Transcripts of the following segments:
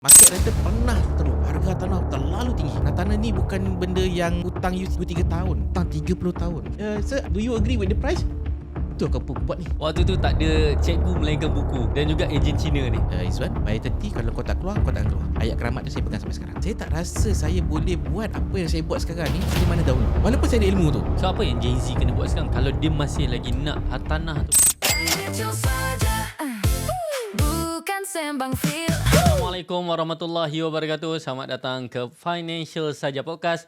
Market rental pernah teruk. Harga tanah terlalu tinggi. Nah, tanah ni bukan benda yang hutang you 2-3 tahun. Hutang 30 tahun. Sir, do you agree with the price? Itu apa aku buat ni? Waktu tu tak ada cikgu melainkan buku dan juga ejen Cina ni. Izzuan, by 30 kalau kau tak keluar, kau tak keluar. Ayat keramat tu saya pegang sampai sekarang. Saya tak rasa saya boleh buat apa yang saya buat sekarang ni di mana dahulu. Walaupun saya ada ilmu tu. So apa yang Gen Z kena buat sekarang kalau dia masih lagi nak hartanah tu? Bukan sembang feel. Assalamualaikum warahmatullahi wabarakatuh. Selamat datang ke Financial Saja Podcast.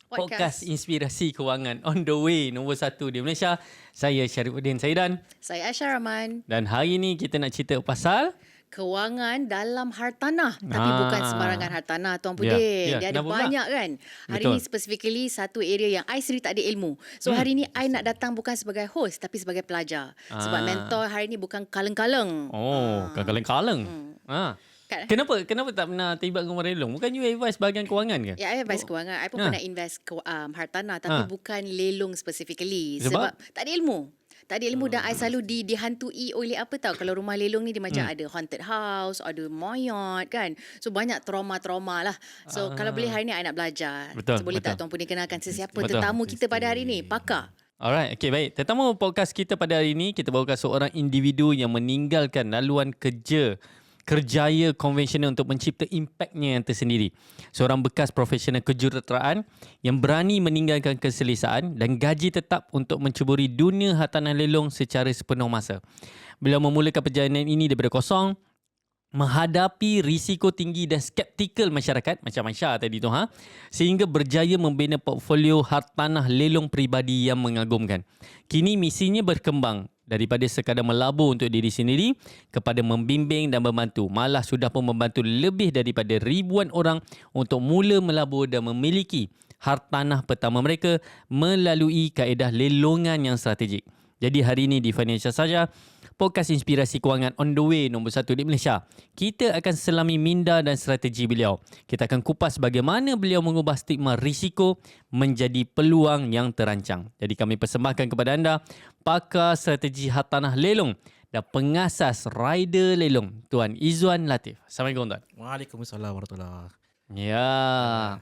Podcast inspirasi kewangan on the way nombor 1 di Malaysia. Saya Syarifuddin Saidan. Saya Aisyah Rahman. Dan hari ni kita nak cerita pasal Kewangan dalam hartanah. Tapi bukan sembarangan hartanah, Tuan Pudin. Dia ada kenapa banyak kan. Hari Betul. ni specifically satu area yang I sendiri tak ada ilmu. So hari ni I nak datang bukan sebagai host tapi sebagai pelajar. Sebab mentor hari ni bukan kaleng-kaleng. kaleng-kaleng. Kenapa tak pernah terlibat dengan orang lelong? Bukan you advice bahagian kewangan ke? Ya, I advice kewangan. I pun pernah invest hartanah tapi bukan lelong specifically. Sebab tak ada ilmu. Tak ada ilmu dan I selalu dihantui oleh apa tahu. Kalau rumah lelong ni dia macam ada haunted house, ada mayat kan. So banyak trauma-trauma lah. So kalau boleh hari ni I nak belajar. Betul, So boleh tak betul. Tuan Pudin kenalkan sesiapa Betul. tetamu kita pada hari ni? Pakar. Alright, okay, baik. Tetamu podcast kita pada hari ini, kita bawakan seorang individu yang meninggalkan laluan kerjaya konvensional untuk mencipta impaknya yang tersendiri. Seorang bekas profesional kejuruteraan yang berani meninggalkan keselesaan dan gaji tetap untuk menceburi dunia hartanah lelong secara sepenuh masa. Beliau memulakan perjalanan ini daripada kosong, menghadapi risiko tinggi dan skeptikal masyarakat macam Aisyah tadi tu sehingga berjaya membina portfolio hartanah lelong peribadi yang mengagumkan. Kini misinya berkembang daripada sekadar melabur untuk diri sendiri kepada membimbing dan membantu. Malah sudah pun membantu lebih daripada ribuan orang untuk mula melabur dan memiliki hartanah pertama mereka melalui kaedah lelongan yang strategik. Jadi hari ini di Financial Saja, podcast inspirasi kewangan on the way nombor 1 di Malaysia. Kita akan selami minda dan strategi beliau. Kita akan kupas bagaimana beliau mengubah stigma risiko menjadi peluang yang terancang. Jadi kami persembahkan kepada anda pakar strategi hartanah lelong dan pengasas rider lelong, Tuan Izzuan Latif. Assalamualaikum Tuan. Waalaikumsalam warahmatullahi. Ya.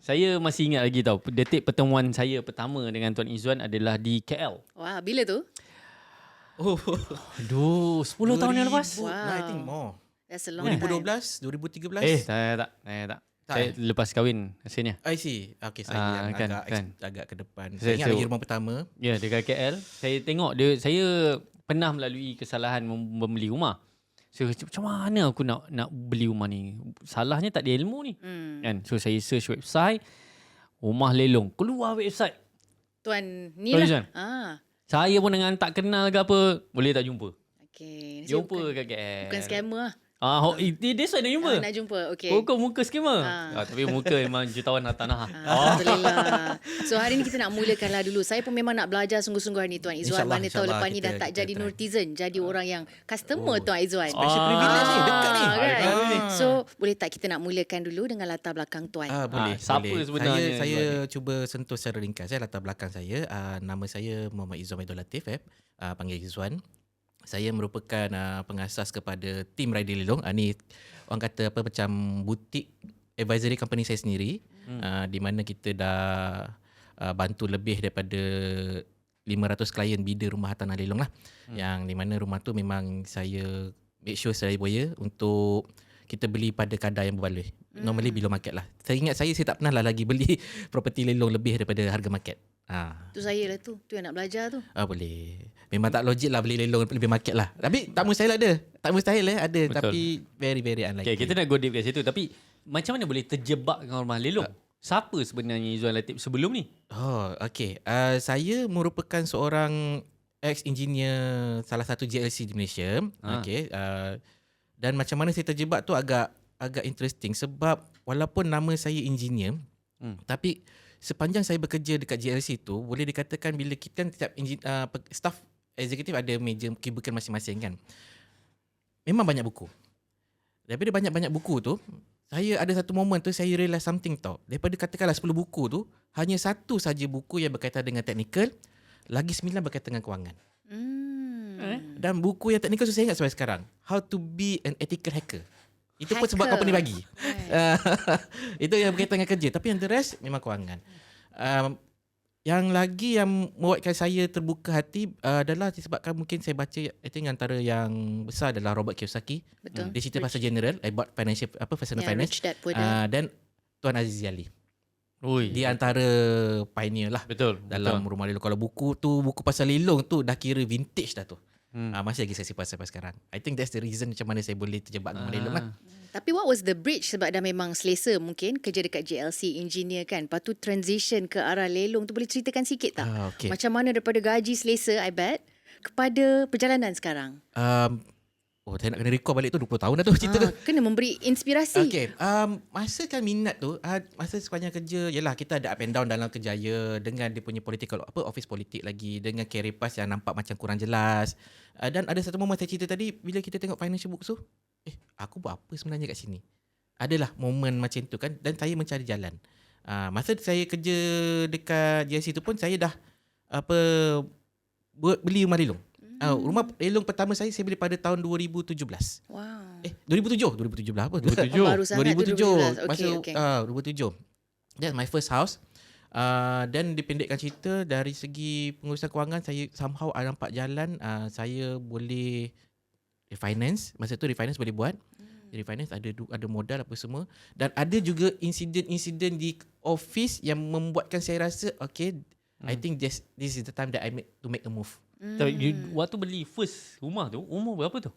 Saya masih ingat lagi tahu detik pertemuan saya pertama dengan Tuan Izzuan adalah di KL. Wah, bila tu? Aduh, 10 tahun yang lepas. Wow. I think more. That's a long time. 2012, 2013. Tak. Saya lepas kahwin rasanya. I see. Okay, saya yang kan. agak ke depan. Saya- Saya ingat lagi rumah pertama. Ya, dekat KL. Saya tengok saya pernah melalui kesalahan membeli rumah. So, macam mana aku nak beli rumah ni? Salahnya tak ada ilmu ni. Kan? So, saya search website. Rumah lelong. Keluar website. Tuan ni Tuan lah. Izzuan. Saya pun dengan tak kenal ke apa. Boleh tak jumpa? Okay. Jumpa kat KL. Bukan scammer lah. Dia nak jumpa? Nak jumpa. Okay. Kau muka skema? Tapi muka memang jutawan hartanah. Alhamdulillah. So hari ni kita nak mulakan lah dulu. Saya pun memang nak belajar sungguh-sungguh hari ni Tuan Izzuan. InsyaAllah, Mana tahu insyaAllah lepas ni dah kita- tak kita jadi try. netizen. Jadi orang yang customer Tuan Izzuan. Special privilege ni, dekat ni. Kan? ni. So boleh tak kita nak mulakan dulu dengan latar belakang Tuan? Boleh. siapa boleh. sebenarnya Saya Izzuan cuba sentuh secara ringkas. Latar belakang saya. Nama saya Muhammad Izzuan Aidul Latif. Panggil Izzuan. Saya merupakan pengasas kepada tim Rider Lelong. Ni orang kata apa macam butik advisory company saya sendiri. Di mana kita dah bantu lebih daripada 500 klien bida rumah hartanah lelong lah. Yang di mana rumah tu memang saya make sure saya boya untuk kita beli pada kadar yang berbaloi. Normally below market lah. Saya ingat saya tak pernah lah lagi beli property lelong lebih daripada harga market. Tu saya lah tu. Tu yang nak belajar tu. Boleh. Memang tak logik lah beli lelong lebih market lah. Tapi tak mustahil ada. Tak mustahil ada. Betul. Tapi very very unlikely. Okay, kita nak go deep kat situ. Tapi macam mana boleh terjebak dengan rumah lelong? Siapa sebenarnya Izzuan Latif sebelum ni? Okay. Saya merupakan seorang ex-engineer salah satu JLC di Malaysia. Okay. Dan macam mana saya terjebak tu agak interesting. Sebab walaupun nama saya engineer, tapi sepanjang saya bekerja dekat JLC tu, boleh dikatakan bila kita kan setiap staff eksekutif ada meja kesibukan masing-masing kan. Memang banyak buku. Daripada banyak-banyak buku tu, saya ada satu momen tu saya realise something tau. Daripada katakanlah 10 buku tu, hanya satu saja buku yang berkaitan dengan teknikal, lagi 9 berkaitan dengan kewangan. Dan buku yang teknikal tu saya ingat sampai sekarang. How to be an ethical hacker. Itu pun sebab Hacker. company bagi. Itu yang berkaitan dengan kerja. Tapi yang the rest memang kewangan. Yang lagi yang membuatkan saya terbuka hati adalah disebabkan mungkin saya baca, I think antara yang besar adalah Robert Kiyosaki. Betul. Dia cerita pasal general about financial personal Yeah, finance. Rich Dad Poor Dad. Dan Tuan Aziz Ali. Ui, Dia antara pioneer lah betul. dalam rumah lelong. Kalau buku pasal lelong tu dah kira vintage dah tu. Masih lagi saya simpan sampai sekarang. I think that's the reason macam mana saya boleh terjebak dengan lelong lah. Tapi what was the bridge? Sebab dah memang selesa mungkin kerja dekat JLC engineer kan. Lepas tu transition ke arah lelong tu, boleh ceritakan sikit tak? Okay. Macam mana daripada gaji selesa I bet kepada perjalanan sekarang? Saya nak kena recall balik tu 20 tahun dah tu cerita tu. Kena memberi inspirasi. Okay, masa kan minat tu, masa sepanjang kerja, yelah kita ada up and down dalam kerjaya dengan dia punya political, office politik lagi, dengan career path yang nampak macam kurang jelas. Dan ada satu momen saya cerita tadi, bila kita tengok financial books tu, aku buat apa sebenarnya kat sini? Adalah momen macam tu kan, dan saya mencari jalan. Masa saya kerja dekat JSC tu pun, saya dah beli rumah lelong. Rumah lelong pertama saya beli pada tahun 2017. Wow. 2017 apa? 2007. Baru sangat tu 2007. 2017. Masa Okay. 2007. That's my first house. Dan dipendekkan cerita, dari segi pengurusan kewangan saya somehow nampak jalan. Saya boleh refinance. Masa tu refinance boleh buat. Refinance ada modal apa semua. Dan ada juga insiden-insiden di office yang membuatkan saya rasa okay, I think this is the time that I make a move. Waktu beli first rumah tu, umur berapa tu?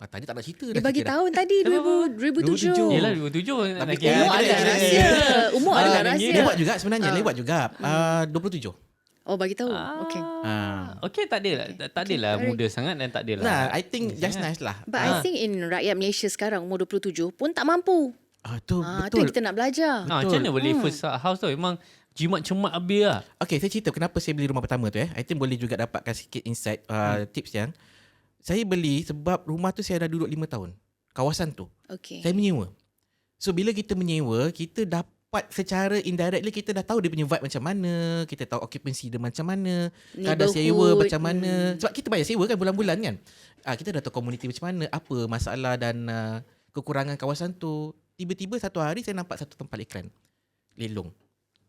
Tadi tak nak cerita Dia dah. bagi cerita dah. tahun tadi 2007. Yelah 2007. Tapi Umur ada rahsia. Umur ada rahsia. Lewat juga sebenarnya, lewat juga. 27. Oh, bagi tahu. Okay. Okay, tak adalah Okay, muda sangat dan tak adalah. Nah, I think just nice lah. But I think in rakyat Malaysia sekarang umur 27 pun tak mampu. Tu Tu betul. yang kita nak belajar. Macam mana boleh first house tu? Memang jimat cemat habis lah. Okay, saya cerita kenapa saya beli rumah pertama tu. I think boleh juga dapatkan sikit insight, tips yang saya beli sebab rumah tu saya dah duduk 5 tahun. Kawasan tu. Okay. Saya menyewa. So bila kita menyewa, kita dapat secara indirectly kita dah tahu dia punya vibe macam mana, kita tahu occupancy dia macam mana, kadar sewa Neighbourhood. macam mana. Sebab kita bayar sewa kan bulan-bulan kan. Kita dah tahu komuniti macam mana, apa masalah dan kekurangan kawasan tu. Tiba-tiba satu hari saya nampak satu tempat iklan lelong.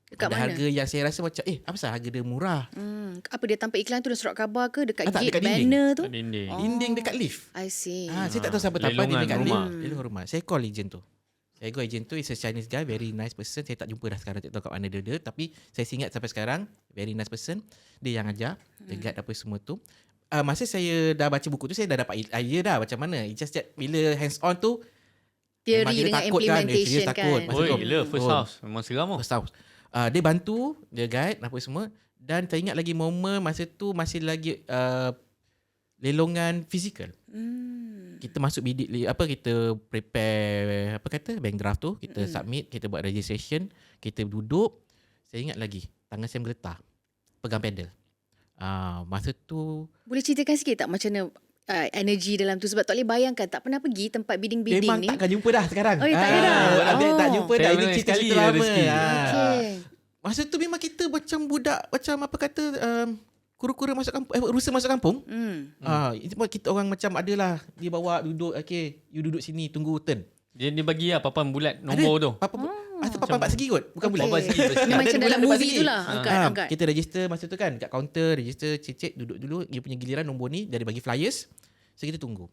Dekat Ada mana? harga yang saya rasa macam apa pasal harga dia murah. Apa dia tampal iklan tu dalam surat khabar ke dekat Tak, gate dekat dinding. banner tu? Dinding. Dinding dekat lift. I see. Saya tak tahu siapa tampal Lelongan dia dekat rumah. lift. Lelong rumah. Saya call agent tu. Saya go agent tu, is a Chinese guy, very nice person. Saya tak jumpa dah sekarang, tak tahu kat mana dia. Tapi saya ingat sampai sekarang, very nice person. Dia yang ajar, dia guide apa semua tu. Masa saya dah baca buku tu, saya dah dapat idea dah macam mana. It's just that bila hands on tu, memang Theory kita dengan takut kan. implementation Serius takut. kan. Masa Oi, tu, gila first house. Memang seram tau. First house. Dia bantu, dia guide apa semua. Dan saya ingat lagi momen masa tu masih lagi lelongan fizikal. Kita masuk bidik, kita prepare bank draft tu, kita submit, kita buat registration, kita duduk. Saya ingat lagi tangan saya bergetar, pegang pedal. Masa tu Boleh ceritakan sikit tak macam mana energi dalam tu? Sebab tak boleh bayangkan, tak pernah pergi tempat bidding-bidding memang ni. takkan jumpa dah sekarang. Oh, tak ada dah. Tak jumpa dah. Ini Family cerita-cerita sekali lama. rezeki. Okay. Masa tu memang kita macam budak, macam kura-kura masuk kampung, rusa masuk kampung. Kita orang macam adalah dia bawa duduk, okay, you duduk sini tunggu turn. Dia bagi lah papan bulat nombor tu. Papan 4 segi kot, bukan bulat. Papan segi. Ni macam Ada dalam bulat, movie segi. tu lah. Angkat. Kita register masa tu kan kat kaunter, register, cek duduk dulu, dia punya giliran nombor ni, dia ada bagi flyers. So kita tunggu.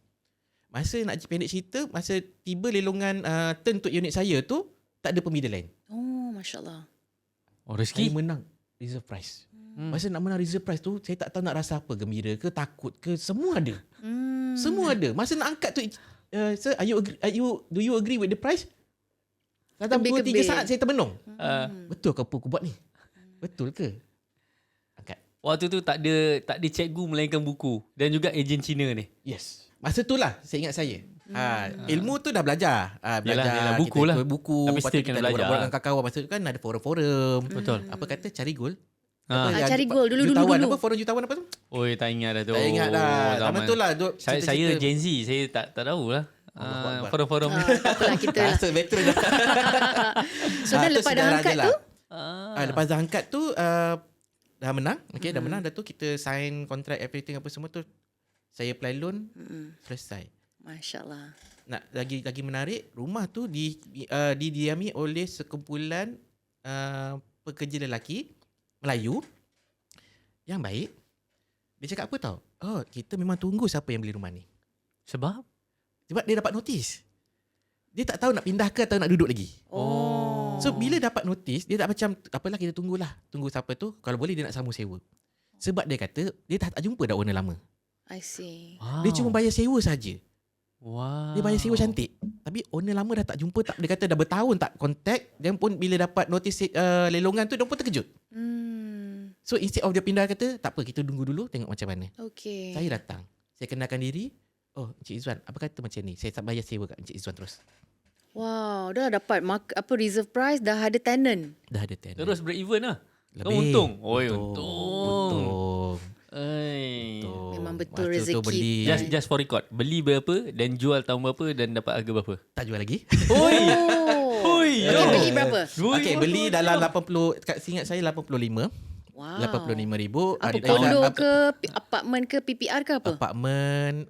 Masa nak pendek cerita, masa tiba lelongan turn untuk unit saya tu, tak ada pembida lain. Oh, Masya Allah. Oh, Saya rezeki. menang reserve prize. Masa nak menang reserve prize tu, saya tak tahu nak rasa apa, gembira ke, takut ke, semua ada. Semua ada. Masa nak angkat tu, sir, do you agree with the price? Dalam 2-3 saat saya termenung. Betul ke apa aku buat ni? Betul ke? Angkat. Waktu tu tak ada cikgu melainkan buku dan juga ejen Cina ni. Yes. Masa tu lah saya ingat saya. Ilmu tu dah belajar. Yalah, buku kita lah. ikut buku. Tapi Lepas tu still kita kena ada belajar. borak-borak dengan kawan-kawan. Masa tu kan ada forum-forum. Betul. Apa kata? Cari goal. Cari goal dulu. Jutawan apa? Forum jutawan apa tu? Oi, tak ingat dah tu. Tak ingat dah. Sama tu lah. Saya Gen Z, saya tak tahu lah. Allah Akbar. Forum-forum ni. Tak apalah kita lah. Rasa veteran dah. So dah lepas dah angkat tu, Lepas dah angkat tu dah menang. Okay, dah menang. Dah tu kita sign kontrak everything apa semua tu. Saya apply loan. Selesai. Masya Allah. lagi menarik, rumah tu didiami oleh sekumpulan pekerja lelaki Melayu yang baik. Dia cakap apa tau? Oh, kita memang tunggu siapa yang beli rumah ni. Sebab Dia dapat notis. Dia tak tahu nak pindah ke atau nak duduk lagi. Oh. So bila dapat notis, dia tak macam apalah, kita tunggulah. Tunggu siapa tu, kalau boleh dia nak sambung sewa. Sebab dia kata dia tak jumpa dah owner lama. I see. Wow. Dia cuma bayar sewa saja. Wow. Dia bayar sewa cantik. Tapi owner lama dah tak jumpa, dia kata dah bertahun tak contact. Dia pun bila dapat notis lelongan tu, dia pun terkejut. So instead of dia pindah, kata tak apa, kita tunggu dulu tengok macam mana. Okay. Saya datang, saya kenalkan diri. Oh, Encik Izzuan, apa kata macam ni? Saya tak bayar sewa kat Encik Izzuan terus. Wow, dah dapat reserve price, dah ada tenant. Dah ada tenant. Terus break even lah. Kau Lebih. untung. Oi, Untung. untung. Memang betul Masa tu rezeki. beli, Just for record, beli berapa dan jual tahun berapa dan dapat harga berapa? tak jual lagi. Oi. Oh. Oi. Okay, beli berapa? Okay, beli dalam 80, kat seingat saya 85. Wow. 85,000. Apa kondo ke, apartmen ke, PPR ke apa? Apartmen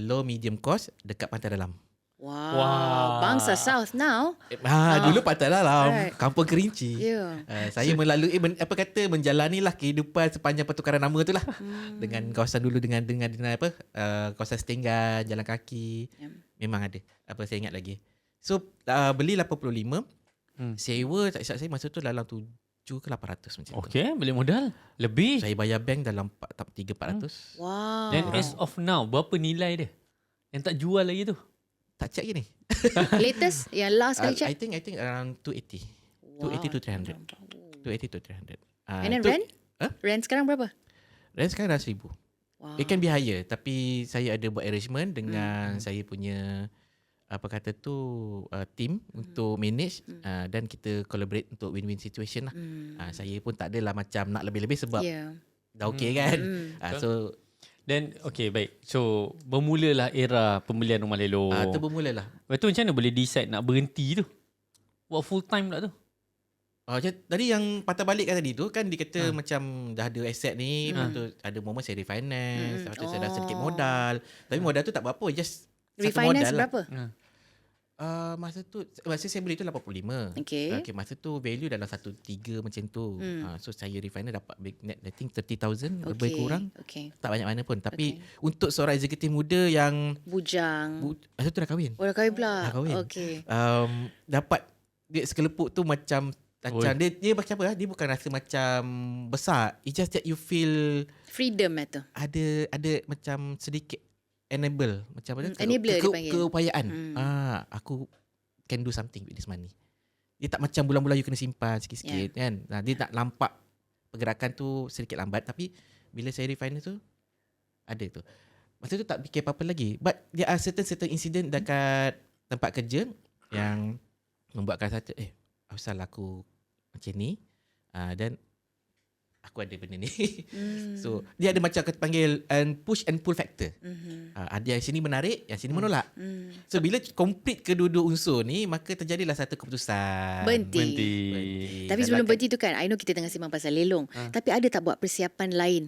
low medium cost dekat Pantai Dalam. Wow. Bangsa South now. Dulu Pantai Dalam, Right. Kampung Kerinci. Ya. Saya melalui menjalanilah kehidupan sepanjang pertukaran nama tu lah. Dengan kawasan dulu dengan apa? Kawasan Setinggan, jalan kaki. Memang ada. Apa saya ingat lagi. So beli 85. Sewa tak silap saya masa tu dalam 7 ke 800 macam tu. Okay, beli modal. Lebih. Saya bayar bank dalam 3-400. Wow. Dan as of now, berapa nilai dia? Yang tak jual lagi tu? Tak check lagi ni. Latest, yang last kali check. I think around 280. Wow. 280 to 300. 280 to 300. And then rent? Rent sekarang berapa? Rent sekarang dah 1,000. Wow. It can be higher, tapi saya ada buat arrangement dengan saya punya apa kata tu team untuk manage dan kita collaborate untuk win-win situation lah. Saya pun tak adalah macam nak lebih-lebih sebab Yeah. dah okay kan. So Dan okay, baik. So, bermulalah era pembelian rumah lelong. tu bermulalah. Lepas tu macam mana boleh decide nak berhenti tu? Buat full time pula tu? Tadi yang patah balik kan tadi tu kan dia kata macam dah ada aset ni, lepas tu ada momen saya refinance, lepas tu saya dah sedikit modal. Tapi modal tu tak berapa, just satu Refinance modal berapa? Masa saya beli tu 85. Okay. Masa tu value dalam 1.3 macam tu. So saya refinance dapat big net I think 30,000 lebih kurang. Okay. Tak banyak mana pun. Tapi untuk seorang eksekutif muda yang Bujang. masa tu dah kahwin. Oh, dah kahwin pula. Dah kahwin. Okay. Dapat dia sekelepuk tu macam dia macam apa? Dia bukan rasa macam besar. It's just that you feel Freedom tu. ada macam sedikit enable macam mana? Enabler dia panggil. Keupayaan. Aku can do something with this money. Dia tak macam bulan-bulan you kena simpan sikit-sikit kan. Dia tak nampak pergerakan tu sedikit lambat, tapi bila saya refinance tu ada tu. Masa tu tak fikir apa-apa lagi. But there are certain incident dekat tempat kerja yang membuatkan saya asal aku macam ni dan aku ada benda ni. So dia ada macam kata panggil push and pull factor. Ada yang sini menarik, yang sini menolak. So bila complete kedua-dua unsur ni, maka terjadilah satu keputusan. Berhenti. Tapi sebelum berhenti tu kan, I know kita tengah sembang pasal lelong. Tapi ada tak buat persiapan lain?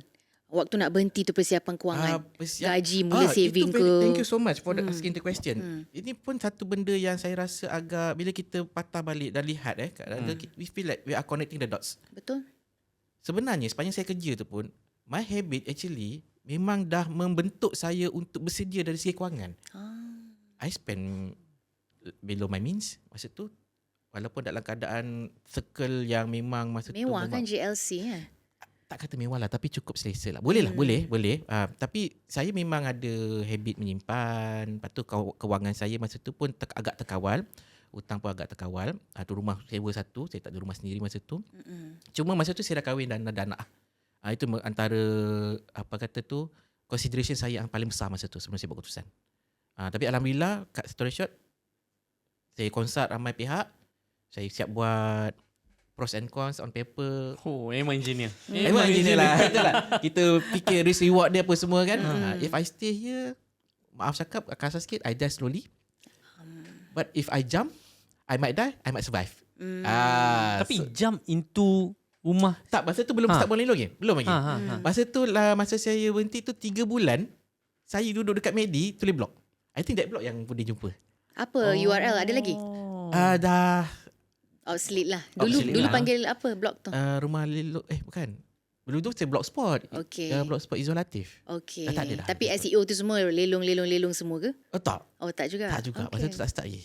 Waktu nak berhenti tu persiapan kewangan. Gaji, mula saving ke. Thank you so much for asking the question. Ini pun satu benda yang saya rasa agak, bila kita patah balik dan lihat we feel like we are connecting the dots. Betul. Sebenarnya sepanjang saya kerja tu pun, my habit actually memang dah membentuk saya untuk bersedia dari segi kewangan. I spend below my means masa tu, walaupun dalam keadaan circle yang memang masa Mewah tu kan JLC kan? tak kata mewah lah, tapi cukup selesa lah. Boleh lah, boleh. Tapi saya memang ada habit menyimpan. Lepas tu kewangan saya masa tu pun agak terkawal. Hutang pun agak terkawal. Tu rumah sewa satu, saya tak ada rumah sendiri masa tu. Cuma masa tu saya dah kahwin dan ada anak. Itu antara apa kata tu consideration saya yang paling besar masa tu sebelum saya buat keputusan. Tapi alhamdulillah, cut story short, saya consult ramai pihak. Saya siap buat pros and cons on paper. Memang engineer. Memang engineer lah. Itulah. Kita fikir risk reward dia apa semua kan. If I stay here, maaf cakap kasar sikit, I die slowly. But if I jump, I might die, I might survive. Tapi jump into rumah. Tak, masa tu belum start bulan lelong lagi. Belum lagi. Masa tu lah, masa saya berhenti tu 3 bulan, saya duduk dekat Medi, tulis blog. I think that blog yang boleh jumpa. Apa URL ada lagi? Dah Outslate lah. Outslate Dulu lah. panggil apa blog tu? Rumah Lelong bukan. Dulu tu saya Blogspot. Okey. Blogspot Izolatif. Okey. tak ada dah. Tapi SEO tu semua lelong semua ke? Tak. Oh tak juga. Tak juga. Masa tu tak start lagi.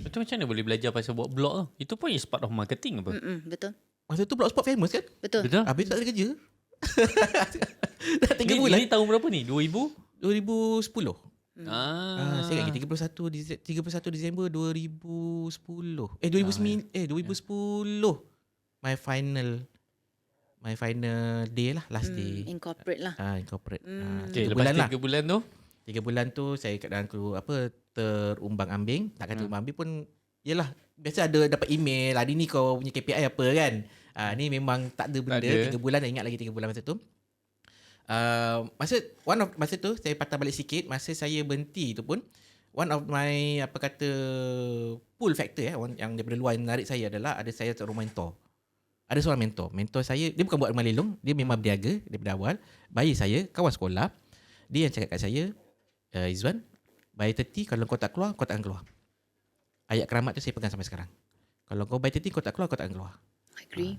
Betul, macam mana boleh belajar pasal buat blog tu? Itu pun is part of marketing apa? Betul. Masa tu Blogspot famous kan? Betul. Betul? Habis tu tak ada kerja. Dah 3 Ni, bulan. ini tahun berapa ni? 2000? 2010. Saya ingat 31 Disember 2010. 2010. My final day lah, last day. Incorporate lah. Incorporate. Okay, 3 lepas bulan lah. 3 bulan tu? 3 bulan tu saya kat dalam terumbang ambing. Tak kata terumbang ambing pun yelah, biasa ada dapat email, hari ni kau punya KPI apa kan. Ni memang tak ada benda. 3 bulan, saya ingat lagi 3 bulan masa tu. Masa tu saya patah balik sikit. Masa saya berhenti tu pun, one of my pull factor yang daripada luar yang menarik saya adalah ada saya seorang mentor. Ada seorang mentor saya, dia bukan buat rumah lelong, dia memang berniaga daripada awal. Bayar saya, kawan sekolah, dia yang cakap kat saya, Izwan, by 30 kalau kau tak keluar, kau takkan keluar. Ayat keramat tu saya pegang sampai sekarang. Kalau kau by 30 kau tak keluar, kau takkan keluar. I agree.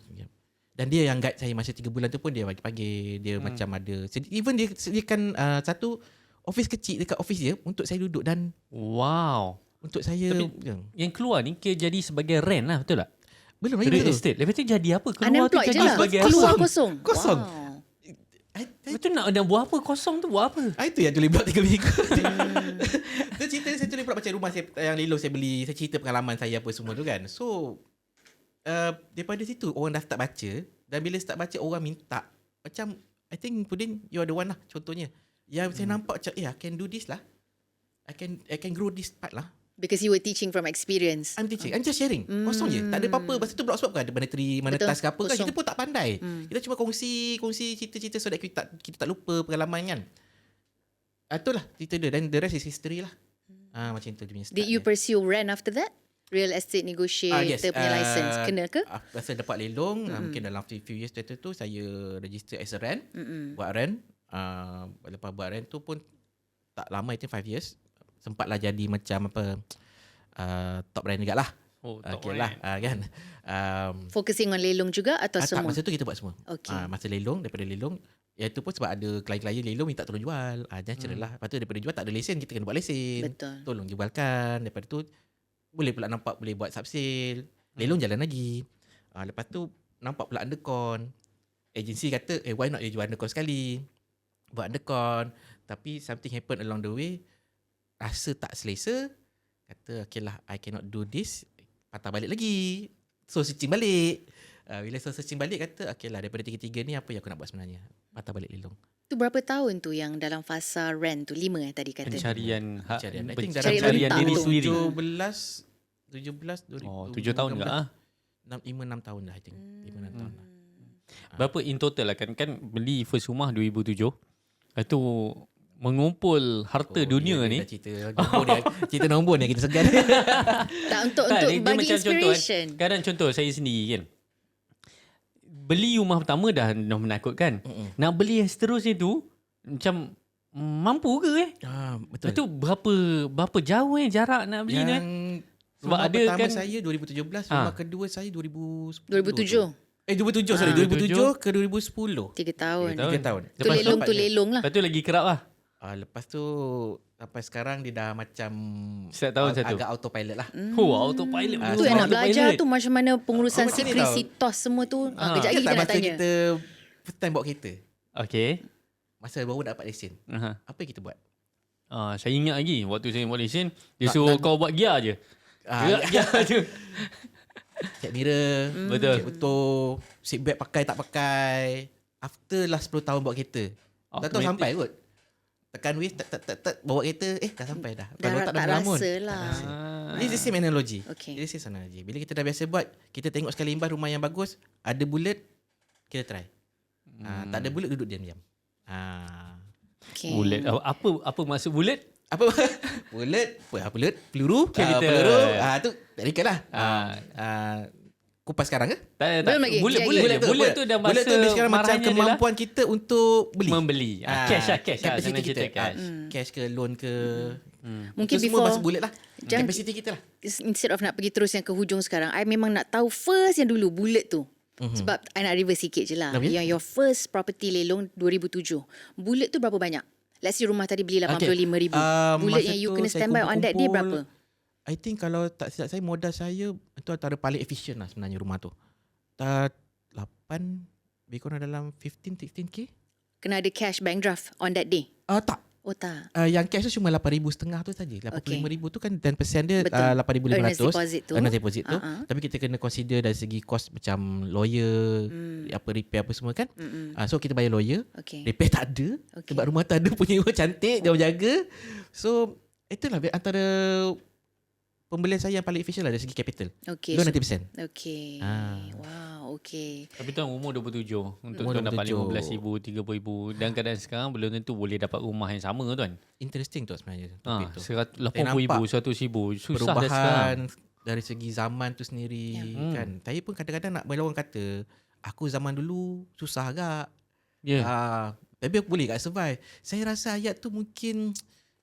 Dan dia yang guide saya masa 3 bulan tu pun, dia pagi-pagi dia macam ada, even dia sediakan satu office kecil dekat office dia untuk saya duduk dan Wow. untuk saya. Tapi yang keluar ni kira jadi sebagai rent lah, betul tak? Belum lagi Real betul. estate. Lepas tu jadi apa? Keluar tu Unemployed je jadi lah. sebagai Keluar apa? kosong. Kosong. Wow. Lepas tu nak buat apa? Kosong tu buat apa? Itu yang tulis blog 3 minggu. Itu cerita saya tulis blog macam rumah saya yang lelong saya beli. Saya cerita pengalaman saya apa semua tu kan. So daripada situ orang dah start baca. Dan bila start baca orang minta. Macam I think Pudin you are the one lah contohnya. Yang saya nampak macam I can do this lah. I can grow this part lah. Because you were teaching from experience. I'm teaching. I'm just sharing. Kosong je. Tak ada apa-apa. Masa tu Blogspot bukan ada monetary, mana Betul. task ke apa kan. Kosong. Kita pun tak pandai. Kita cuma kongsi cerita-cerita so that kita tak lupa pengalaman kan. Itulah cerita dia. Dan the rest is history lah. Macam tu dia punya start Did you dia. pursue rent after that? Real estate negotiator Yes. punya license. Kena ke? Masa dapat lelong, mungkin dalam few years later tu, saya register as a rent. Buat rent. Lepas buat rent tu pun tak lama, I think 5 years. Sempatlah jadi macam top brand juga lah. Oh, tak Okay lah kan. Focusing on lelong juga atau Tak, semua? masa tu kita buat semua. Okay. Masa lelong, daripada lelong, itu pun sebab ada klien-klien lelong minta tolong jual. Jangan lah. Lepas tu daripada jual tak ada lesen, kita kena buat lesen. Betul. Tolong jualkan. Daripada tu boleh pula nampak boleh buat subsale. Lelong jalan lagi. Lepas tu nampak pula undercon. Agensi kata, why not you jual undercon sekali. Buat undercon. Tapi something happen along the way. Rasa tak selesa. Kata, okay lah, I cannot do this. Patah balik lagi. So searching balik. Bila searching balik kata, okay lah, daripada tiga-tiga ni apa yang aku nak buat sebenarnya. Patah balik lelong. Tu berapa tahun tu yang dalam fasa rent tu? 5 tadi kata? Pencarian Pencarian. I think Cari pencarian rentang diri tu. sendiri. 17 Oh, 7 tahun ke? 5-6 tahun dah I think. 5-6 tahun lah. Berapa in total lah kan? Kan beli first rumah 2007. Lepas tu mengumpul harta dunia ni. Cerita nombor ni kita segan. Tak, untuk Tak, dia bagi macam inspiration. Contoh, kadang contoh saya sendiri kan. Beli rumah pertama dah menakutkan. Nak beli yang seterusnya tu macam mampu ke Betul. Lepas tu berapa jauh jarak nak beli ni? Yang Sebab rumah ada pertama kan saya 2017, rumah kedua saya 2010. 2007. 2007 sorry, 2007 ke 2010. 3 tahun. 3 tahun. Tu lelong tu lelong lah. Lepas tu lagi kerap lah. Lepas tu sampai sekarang dia dah macam Setiap tahun satu. agak autopilot lah. Autopilot. Tu yang nak belajar tu macam mana pengurusan macam ni secret tau. sitos semua tu. Kejap lagi Ingat kita tak nak masa tanya. kita first time bawa kereta? Okay. Masa baru dapat lesen. Apa yang kita buat? Saya ingat lagi waktu saya buat lesen, dia suruh kau buat gear je. Gear je. Check mirror, Betul. check betul, seat belt pakai tak pakai. After lah 10 tahun bawa kereta. Tak tahu Automatic. sampai kot. Tekan wheel, tak bawa kereta, dah sampai dah. Kalau Dah tak tak melamun. rasa lah. This is the same analogy. Okay. This is analogy. Bila kita dah biasa buat, kita tengok sekali imbas rumah yang bagus, ada bullet, kita try. Tak ada bullet, duduk diam-diam. Okay. Bullet. Apa maksud bullet? Apa? Bullet, peluru, Okay, kita- peluru, tu technical lah. kupas sekarang ke? Tak. Belum lagi. Bulat Sekejap lagi. je. Bulat tu dah Bulat bahasa tu lebih sekarang macam marahnya adalah kemampuan kita untuk beli. membeli. Cash lah. Capacity Senang kita. cerita cash. Cash ke loan ke. Mungkin Itu semua before- bahasa bulat lah. Jangan- Capacity kita lah. Instead of nak pergi terus yang ke hujung sekarang, I memang nak tahu first yang dulu bullet tu. Sebab I nak reverse sikit je lah. Okay. Yang your first property lelong 2007. Bullet tu berapa banyak? Let's say rumah tadi beli 85,000. Bullet Masa yang you tu kena saya standby on that day kumpul-kumpul, berapa? I think kalau tak silap saya, modal saya itu antara paling efisien lah sebenarnya rumah tu. 8, lebih kurang dalam 15-16k. Kena ada cash bank draft on that day? Tak. Oh tak. Yang cash tu cuma 8,500 tu saja. 85,000 tu kan 10% dia Betul. 8,500. Earnest deposit tu. Earnest deposit tu. Uh-uh. Tapi kita kena consider dari segi kos macam lawyer, apa repair apa semua kan. So kita bayar lawyer. Okay. Repair tak ada. Okay. Sebab rumah tu ada punya cantik, dia jaga. So itulah antara pembelian saya yang paling efisien lah dari segi capital. Okay. Loan 90%. Okay. Ah. Wow, okay. Tapi tuan umur 27 untuk Umur tuan dapat 27. 15,000, 30,000 dan keadaan sekarang belum tentu boleh dapat rumah yang sama tuan. Interesting tu sebenarnya. topik tu. 80,000, 100,000 susah dah sekarang. Perubahan dari segi zaman tu sendiri kan. Saya pun kadang-kadang nak bila orang kata aku zaman dulu susah agak. Ya. Tapi aku boleh tak survive. Saya rasa ayat tu mungkin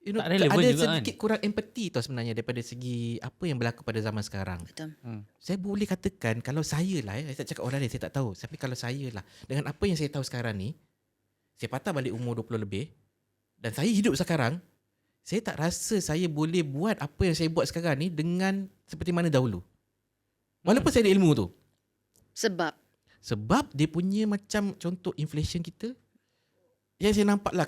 Tak relevan ada juga sedikit kurang empathy tau sebenarnya daripada segi apa yang berlaku pada zaman sekarang. Betul. Saya boleh katakan kalau saya lah, saya tak cakap orang lain, saya tak tahu. Tapi kalau saya lah, dengan apa yang saya tahu sekarang ni, saya patah balik umur 20 lebih dan saya hidup sekarang, saya tak rasa saya boleh buat apa yang saya buat sekarang ni dengan seperti mana dahulu. Walaupun saya ada ilmu tu. Sebab dia punya macam contoh inflation kita, yang saya nampak lah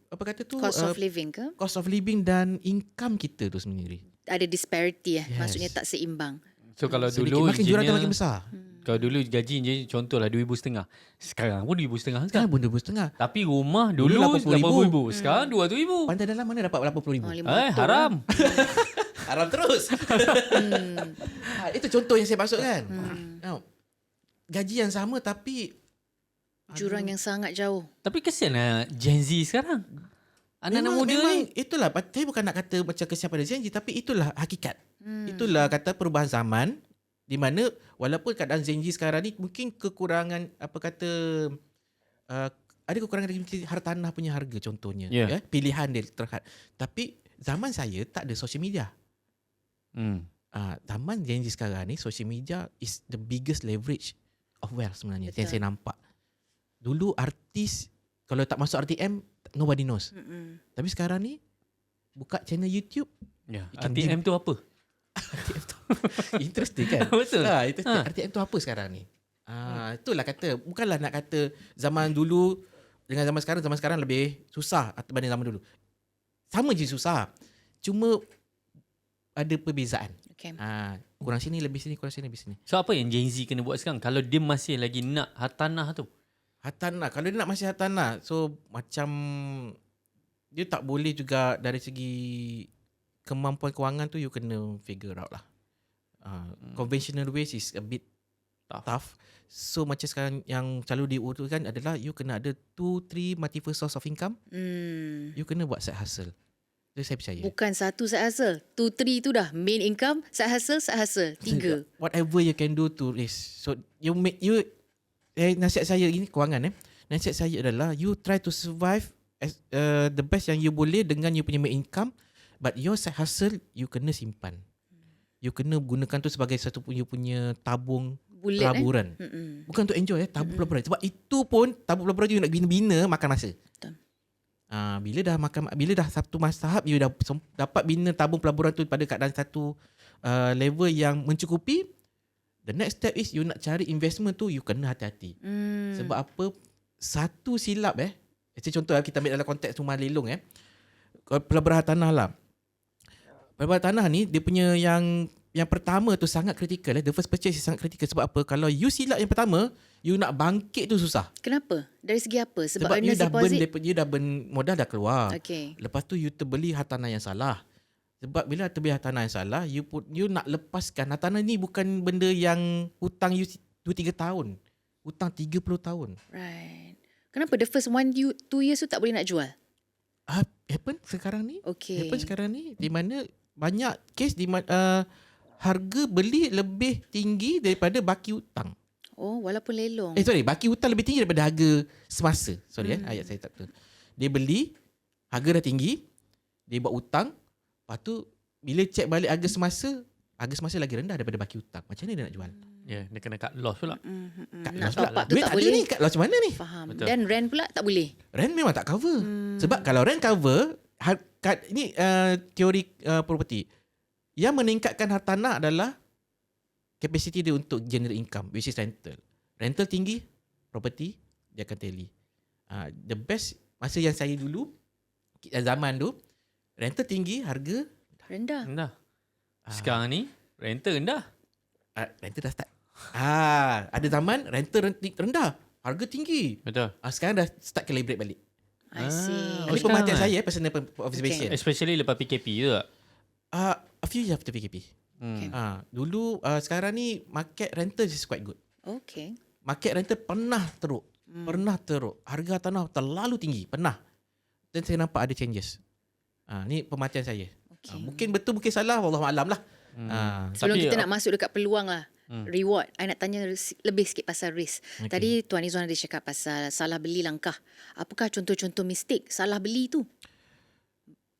apa kata tu, Cost of living ke? cost of living dan income kita tu sendiri. Ada disparity Yes. Maksudnya tak seimbang. So kalau Sedikit. dulu Makin jurang tu izinnya- makin besar. Kalau dulu gaji je contohlah 2,500. Sekarang pun 2,500 Sekarang kan. pun 2,500. Tapi rumah dulu Dulu 80,000. Sekarang 200,000. Pantai dalam mana dapat 80,000? 500 Haram. Haram terus. Itu contoh yang saya maksud kan. Gaji yang sama tapi Jurang yang sangat jauh. Tapi kesianlah Gen Z sekarang. Anak-anak muda memang ni. itulah, saya bukan nak kata macam kesian pada Gen Z, tapi itulah hakikat. Itulah kata perubahan zaman di mana walaupun keadaan Gen Z sekarang ni mungkin kekurangan apa kata ada kekurangan dari hartanah punya harga contohnya, Yeah. pilihan dia terhad. Tapi zaman saya tak ada social media. Zaman Gen Z sekarang ni social media is the biggest leverage of wealth sebenarnya. Yang saya nampak. Dulu artis kalau tak masuk RTM nobody knows. Tapi sekarang ni buka channel YouTube. Ya. Ikan RTM tu apa? RTM tu interesting kan? Betul. RTM tu apa sekarang ni? Itulah kata, bukanlah nak kata zaman dulu dengan zaman sekarang lebih susah berbanding zaman dulu. Sama je susah. Cuma ada perbezaan. Okay. Kurang sini lebih sini, kurang sini lebih sini. So apa yang Gen Z kena buat sekarang kalau dia masih lagi nak hartanah tu? Hartanah, kalau dia nak masih hartanah, so macam dia tak boleh juga dari segi kemampuan kewangan tu you kena figure out lah. Conventional ways is a bit tough. So macam sekarang yang selalu diurutkan adalah you kena ada 2-3 multiple source of income. You kena buat side hustle. Itu saya percaya. Bukan satu side hustle. 2-3 tu dah. Main income, side hustle, 3. Whatever you can do to raise. So nasihat saya ini kewangan nasihat saya adalah you try to survive as the best yang you boleh dengan you punya main income, but your side hustle you kena simpan. You kena gunakan tu sebagai satu punya tabung pelaburan. Bukan untuk enjoy tabung pelaburan. Sebab itu pun tabung pelaburan you nak bina makan masa. Betul. Bila dah satu tahap you dah dapat bina tabung pelaburan tu pada keadaan satu level yang mencukupi, the next step is you nak cari investment tu you kena hati-hati. Sebab apa? Satu silap contoh kita ambil dalam konteks rumah lelong pelaburan tanah lah. Pelaburan tanah ni dia punya yang pertama tu sangat kritikal. The first purchase is sangat kritikal. Sebab apa? Kalau you silap yang pertama, you nak bangkit tu susah. Kenapa? Dari segi apa? Sebab you earnest deposit? you dah burn modal dah keluar. Okay. Lepas tu you terbeli hartanah yang salah. Sebab bila terbeli hartanah yang salah, you nak lepaskan. Hartanah ni bukan benda yang hutang you 2-3 tahun. Hutang 30 tahun. Right. Kenapa the first 2 years tu tak boleh nak jual? Happen sekarang ni. Okay. Happen sekarang ni. Di mana banyak kes di mana harga beli lebih tinggi daripada baki hutang. Oh, walaupun lelong. Baki hutang lebih tinggi daripada harga semasa. Ayat saya tak betul. Dia beli, harga dah tinggi, dia buat hutang, lepas tu bila cek balik harga semasa lagi rendah daripada baki hutang. Macam mana dia nak jual? Ya, dia kena cut loss pula. Cut Nak loss top pula. up tu Duit tak ada boleh. ni, cut loss macam mana ni? Faham. Betul. Dan rent pula tak boleh. Rent memang tak cover. Sebab kalau rent cover, ini teori property. Yang meningkatkan hartanah adalah capacity dia untuk generate income, which is rental. Rental tinggi, property dia akan tally. The best masa yang saya dulu, zaman tu, rental tinggi, harga Rendah. Rendah. Sekarang ni rental rendah. rental dah start. Ada zaman rental rendah, harga tinggi. Betul. Sekarang dah start calibrate balik. I see. Ini sekarang pemerhatian kan? saya, personal observation. Especially lepas PKP tu tak? A few years after PKP. Hmm. Dulu sekarang ni market rental is quite good. Okay. Market rental pernah teruk. Harga tanah terlalu tinggi, pernah. Dan saya nampak ada changes. Ni pemerhatian saya. Okay. Mungkin betul, mungkin salah, wallahualam lah. Sebelum Tapi, kita nak masuk dekat peluang lah, reward, I nak tanya lebih sikit pasal risk. Okay. Tadi Tuan Izzuan ada cakap pasal salah beli langkah. Apakah contoh-contoh mistake salah beli tu?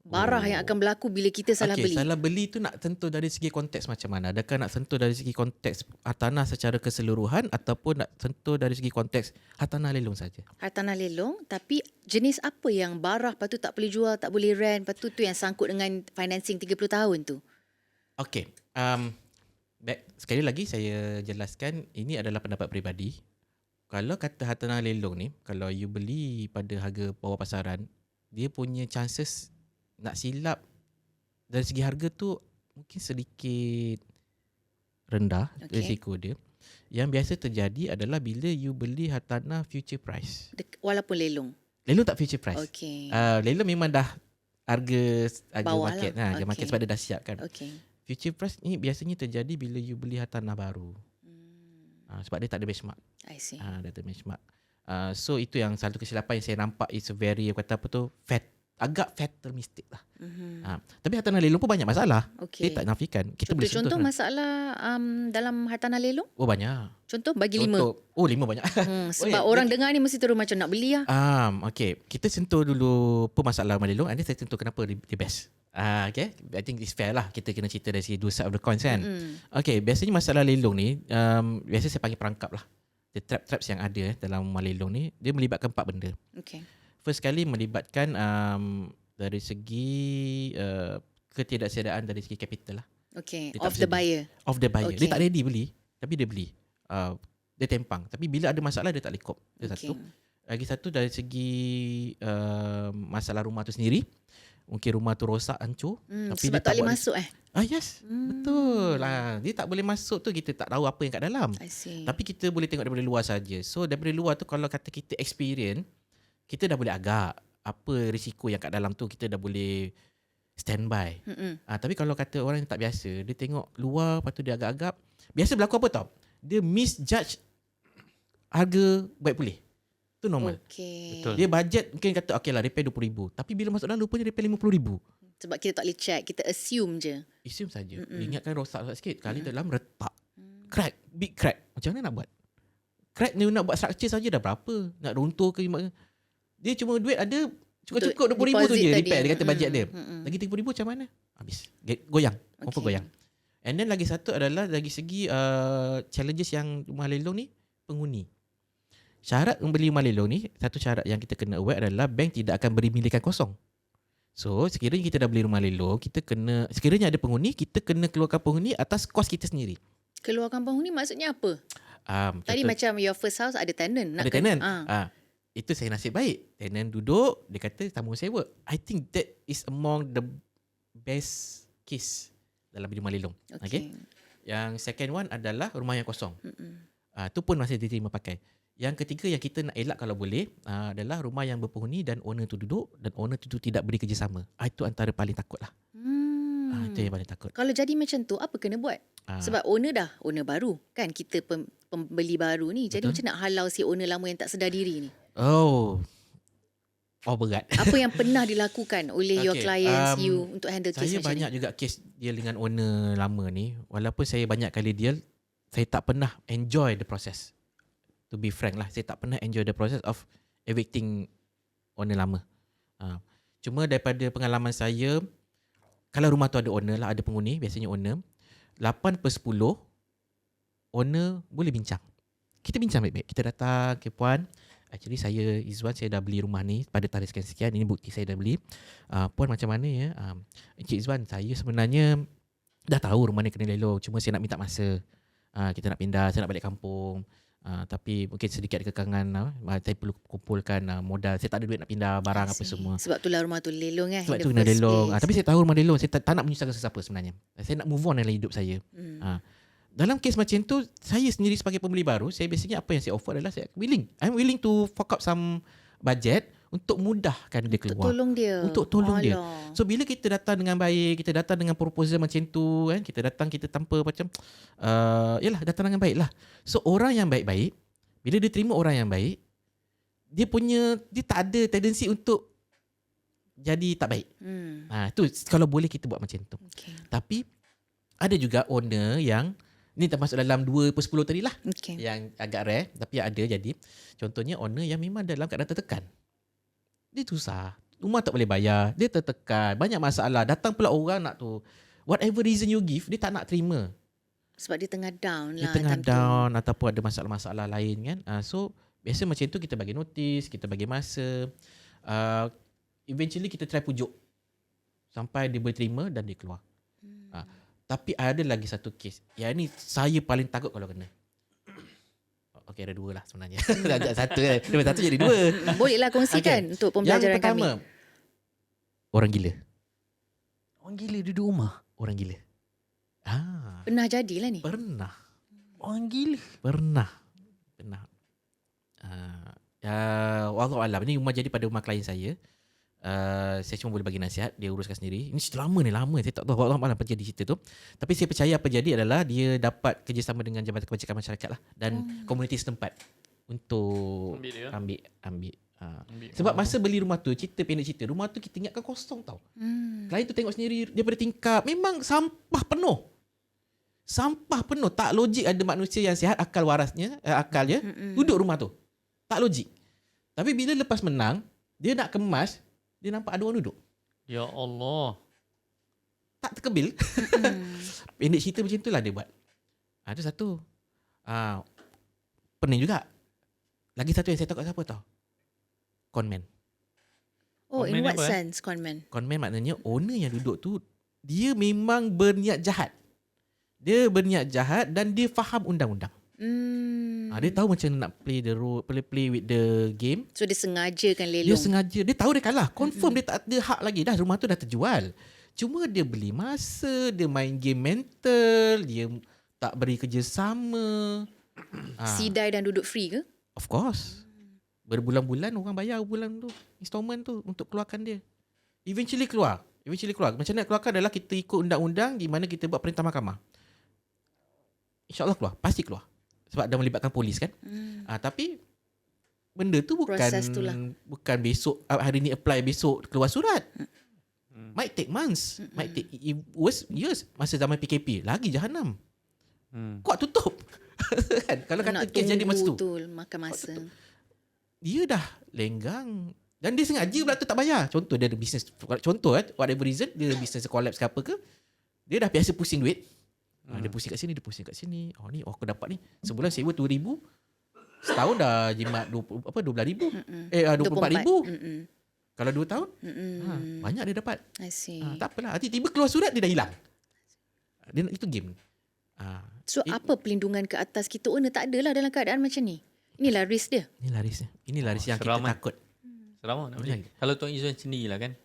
Barah yang akan berlaku bila kita salah beli. Salah beli tu nak tentu dari segi konteks macam mana? Adakah nak sentuh dari segi konteks hartanah secara keseluruhan ataupun nak sentuh dari segi konteks hartanah lelong saja? Hartanah lelong, tapi jenis apa yang barah lepas tu tak boleh jual, tak boleh rent, lepas tu yang sangkut dengan financing 30 tahun tu? Okey. Sekali lagi saya jelaskan, ini adalah pendapat peribadi. Kalau kata hartanah lelong ni, kalau you beli pada harga bawah pasaran, dia punya chances nak silap dari segi harga tu mungkin sedikit rendah, risiko dia. Yang biasa terjadi adalah bila you beli hartanah future price. Walaupun lelong. Lelong tak future price. Okay. Lelong memang dah harga Bawah market lah. harga market sebab dia dah siap kan. Okay. Future price ni biasanya terjadi bila you beli hartanah baru. Sebab dia tak ada benchmark. I see. Dia tak ada benchmark. So itu yang satu kesilapan yang saya nampak is a very agak fatal mistake lah. Tapi hartanah lelong pun banyak masalah. Okay. Saya tak nafikan. Kita boleh Contoh sentuh. masalah dalam hartanah lelong? Oh banyak. Contoh bagi 5. Oh 5 banyak. Sebab orang dengar ni mesti terus macam nak beli lah. Okay. Kita sentuh dulu apa masalah lelong. Nanti saya sentuh kenapa dia best. Okay. I think it's fair lah. Kita kena cerita dari segi dua side of the coins kan. Okay. Biasanya masalah lelong ni, biasa saya panggil perangkap lah. The traps yang ada dalam rumah lelong ni, dia melibatkan 4 benda. Okay. First kali melibatkan dari segi ketidaksediaan dari segi capital lah. Okay. Dia tak Of the bersedia. buyer. Of the buyer. Okay. Dia tak ready beli, tapi dia beli. Dia tempang. Tapi bila ada masalah, dia tak boleh cope. Itu Okay. satu. Lagi satu dari segi masalah rumah tu sendiri. Mungkin rumah tu rosak, hancur. Tapi Sebab dia tak boleh buat- masuk Yes. Betul lah. Dia tak boleh masuk tu, kita tak tahu apa yang kat dalam. I see. Tapi kita boleh tengok daripada luar saja. So daripada luar tu, kalau kata kita experience, kita dah boleh agak apa risiko yang kat dalam tu, kita dah boleh standby. Tapi kalau kata orang yang tak biasa, dia tengok luar, lepas tu dia agak-agak, biasa berlaku apa tau? Dia misjudge harga baik pulih. Itu normal. Okay. Betul. Dia budget mungkin kata okay lah repair RM20,000. Tapi bila masuk dalam rupanya repair RM50,000. Sebab kita tak boleh check. Kita assume je. Assume saja. Ingatkan rosak sikit. Kali dalam retak. Crack. Big crack. Macam mana nak buat? Crack ni nak buat structure saja dah berapa? Nak runtuh ke? Dia cuma duit ada cukup-cukup RM20,000 tu Deposit je tadi. repair. Dia kata bajet dia. Lagi RM30,000 macam mana? Habis. Goyang. Confirm Okay. goyang. And then lagi satu adalah dari segi challenges yang rumah lelong ni, penghuni. Syarat membeli rumah lelong ni, satu syarat yang kita kena aware adalah bank tidak akan beri milikan kosong. So, sekiranya kita dah beli rumah lelong, sekiranya ada penghuni, kita kena keluarkan penghuni atas kos kita sendiri. Keluarkan penghuni maksudnya apa? Tadi macam your first house ada tenant. ada tenant. Itu saya nasib baik. Tenant duduk, dia kata tamu sewa. I think that is among the best case dalam beli rumah lelong. Okay. Yang second one adalah rumah yang kosong. Itu pun masih diterima pakai. Yang ketiga yang kita nak elak kalau boleh adalah rumah yang berpenghuni dan owner tu duduk dan owner tu tidak beri kerjasama. Itu antara paling takut lah. Itu yang paling takut. Kalau jadi macam tu, apa kena buat? Sebab owner baru. Kan kita pembeli baru ni. Jadi Betul. macam nak halau si owner lama yang tak sedar diri ni? Oh, berat. Apa yang pernah dilakukan oleh your Okay, clients you untuk handle case saya macam banyak ni? juga kes deal dengan owner lama ni. Walaupun saya banyak kali deal, saya tak pernah enjoy the process. To be frank lah, saya tak pernah enjoy the process of evicting owner lama. Cuma daripada pengalaman saya, kalau rumah tu ada owner lah, ada penghuni, biasanya owner, 8/10 owner boleh bincang. Kita bincang baik-baik. Kita datang, okay puan, actually saya Izwan, saya dah beli rumah ni pada tarikh sekian-sekian, ini bukti saya dah beli. Puan macam mana ya? Encik Izwan, saya sebenarnya dah tahu rumah ni kena lelong, cuma saya nak minta masa. Kita nak pindah, saya nak balik kampung. Tapi mungkin sedikit kekangan, saya perlu kumpulkan modal. Saya tak ada duit nak pindah barang apa semua. Sebab itulah rumah tu lelong kan. Sebab tu kena lelong. Tapi saya tahu rumah lelong, saya tak nak menyusahkan sesiapa sebenarnya. Saya nak move on dalam hidup saya. Dalam kes macam tu, saya sendiri sebagai pembeli baru, saya biasanya apa yang saya offer adalah I'm willing to fork out some budget untuk mudahkan dia keluar. Untuk tolong dia. So bila kita datang dengan baik, kita datang dengan proposal macam tu kan, kita datang kita tanpa macam yalah, datang dengan baik lah. So orang yang baik-baik, bila dia terima orang yang baik, dia tak ada tendensi untuk jadi tak baik. Tu kalau boleh kita buat macam tu. Okay. Tapi ada juga owner yang ni termasuk dalam 2/10 tadi lah. Okay. Yang agak rare tapi ada jadi. Contohnya owner yang memang dalam keadaan tertekan. Dia susah. Rumah tak boleh bayar. Dia tertekan. Banyak masalah. Datang pula orang nak tu. Whatever reason you give, dia tak nak terima. Sebab dia tengah down lah. Dia tengah down ataupun ada masalah-masalah lain kan. So, biasa macam tu kita bagi notis, kita bagi masa. Eventually kita try pujuk. Sampai dia boleh terima dan dia keluar. Tapi ada lagi satu kes. Yang ni saya paling takut kalau kena. Okey, ada dua lah sebenarnya. Satu jadi dua. Bolehlah kongsikan untuk pembelajaran kami. Yang pertama, orang gila. Orang gila duduk rumah. Orang gila. Pernah jadilah ni? Pernah. Orang gila. Pernah. Wallahualam. Ini rumah jadi pada rumah klien saya. Saya cuma boleh bagi nasihat, dia uruskan sendiri. Ini cerita lama. Saya tak tahu apa jadi cerita tu. Tapi saya percaya apa jadi adalah dia dapat kerjasama dengan Jabatan Kebajikan Masyarakat lah dan komuniti setempat untuk ambil. Sebab masa beli rumah tu, pendek cerita, rumah tu kita ingatkan kosong tau. Klien tu tengok sendiri daripada tingkap, memang sampah penuh. Tak logik ada manusia yang sihat akalnya duduk rumah tu. Tak logik. Tapi bila lepas menang, dia nak kemas, dia nampak ada orang duduk. Ya Allah. Tak terkebil. Pendek cerita macam itulah dia buat. Itu satu. Pening juga. Lagi satu yang saya takut siapa tahu? Conman. In what sense conman? Conman maknanya owner yang duduk tu, dia memang berniat jahat. Dia berniat jahat dan dia faham undang-undang. Dia tahu macam nak play the role, play with the game. So dia sengajakan lelong. Dia tahu dia kalah. Confirm dia tak ada hak lagi dah. Rumah tu dah terjual. Cuma dia beli masa, dia main game mental, dia tak beri kerjasama. Sidai dan duduk free ke? Of course. Berbulan-bulan orang bayar bulan tu, installment tu untuk keluarkan dia. Eventually keluar. Macam nak keluarkan adalah kita ikut undang-undang di mana kita buat perintah mahkamah. InsyaAllah keluar. Pasti keluar. Sebab dah melibatkan polis kan. Tapi benda tu bukan besok, hari ni apply, besok keluar surat. Might take months. Might take years. Masa zaman PKP lagi jahanam. Kuat tutup. Kan? Kalau kata kes jadi masa tu, makan masa. Dia dah lenggang. Dan dia sengaja pula tu tak bayar. Contoh dia ada bisnes. Contoh whatever reason, dia ada bisnes collapse ke apa ke. Dia dah biasa pusing duit. Dia pusing kat sini, dia pusing kat sini. Ni aku dapat ni. Sebulan sewa 2,000. Setahun dah jimat 12,000. 24,000. Kalau 2 tahun, banyak dia dapat. I see. Tak apalah. Tiba-tiba keluar surat, dia dah hilang. Itu game. So apa pelindungan ke atas kita owner? Tak adalah dalam keadaan macam ni. Inilah risk dia. Inilah risk yang kita takut. Seram nak beli. Kalau Tuan Izzuan sendirilah kan,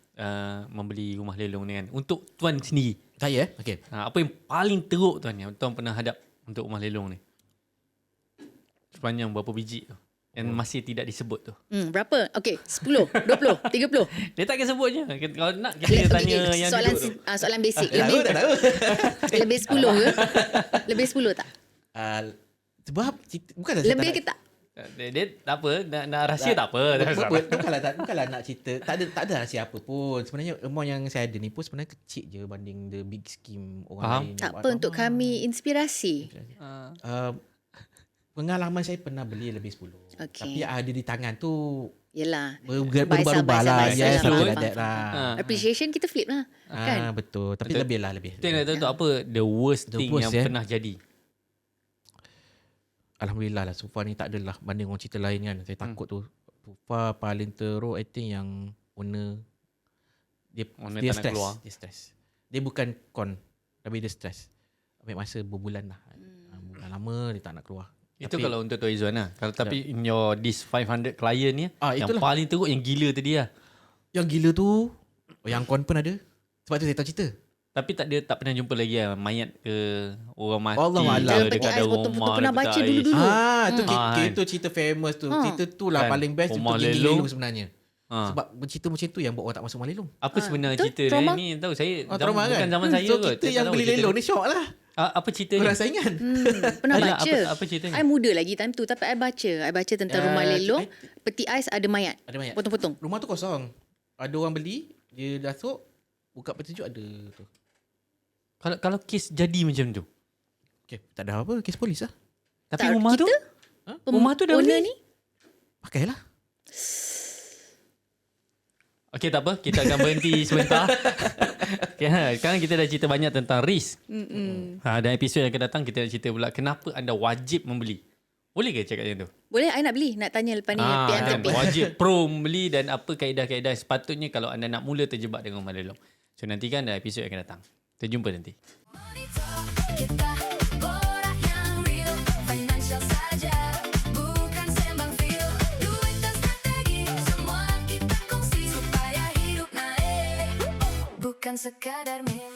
membeli rumah lelong ni kan, untuk Tuan sendiri, saya okey. apa yang paling teruk Tuan yang Tuan pernah hadap untuk rumah lelong ni? Sepanjang berapa biji tu yang masih tidak disebut tu? Berapa? Okey, 10, 20, 30. Dia tak akan sebut je. Kalau nak kita tanya yang soalan duduk tu. Soalan basic. Tak tahu. Lebih 10 ke? Lebih 10 tak? Sebab bukan Lebih ke tak? Dia tak apa, nak rahsia tak apa. Bukanlah nak cerita. Tak ada rahsia apa pun. Sebenarnya amount yang saya ada ni pun sebenarnya kecil je banding the big scheme orang Faham. lain. Tak apa, untuk kami inspirasi. Pengalaman saya pernah beli lebih 10. Okey. Tapi ada di tangan tu Yelah. berubah-ubah lah. Biasa Yes, lah. something Faham, like that faham. lah. Appreciation kita flip lah. Kan? Betul. Tapi Betul. lebih lah. Lebih. Kita nak tahu tu apa the worst The thing worst, yang pernah jadi. Alhamdulillah lah. So far ni tak adalah banding orang cerita lain kan. Saya takut tu. So far paling teruk I think yang owner dia Owner dia tak nak stress. keluar. Dia stress. Dia bukan con. Tapi dia stress. Ambil masa berbulan lah. Bulan lama dia tak nak keluar. Itu Tapi- kalau untuk Tok Izzuan lah. Kalau tapi in your this 500 client ni, yang itulah. paling teruk yang gila tadi lah. Yang gila tu yang con pun ada. Sebab tu saya tahu cerita. Tapi tak pernah jumpa lagi lah mayat ke orang mati Allah ke Alam. dekat Peti ada ais foto-foto rumah pernah dekat baca ais. dulu-dulu. Tu kan. itu cerita famous tu. Cerita tu lah Kan. paling best Rumah untuk geng lelong. lelong sebenarnya. Sebab cerita macam tu yang buat orang tak masuk rumah lelong. Apa sebenarnya tu cerita dia trauma. ni? Tahu saya Trauma bukan kan? zaman saya So kot. kita Saya yang tak tahu beli cerita lelong dia. ni syok lah. Apa cerita ni? Kurang saingan. Pernah Alah, baca. apa ceritanya? I muda lagi time tu. Tapi I baca. I baca tentang rumah lelong. Peti ais ada mayat. Ada banyak. Potong-potong. Rumah tu kosong. Ada orang beli, dia masuk, buka petunjuk ada tu. Kalau kes jadi macam tu. Okay, tak ada apa, kes polis lah. Tapi Tak, rumah tu kita, rumah tu dah owner beli. ni Pakailah. Okey, tak apa. Kita akan berhenti sebentar. Okay, sekarang kita dah cerita banyak tentang risk. Dan episod yang akan datang kita nak cerita pula kenapa anda wajib membeli. Boleh ke cakap macam tu? boleh I nak beli. Nak tanya lepas ni Kan, PMTP. wajib pro membeli dan apa kaedah-kaedah sepatutnya kalau anda nak mula terjebak dengan rumah lelong. So nantikan dalam episod yang akan datang. Kita jumpa nanti. Kita borak yang real, financial saja, bukan sembang feel. Duit dan strategi, semua kita kongsi supaya hidup naik, bukan sekadar milik.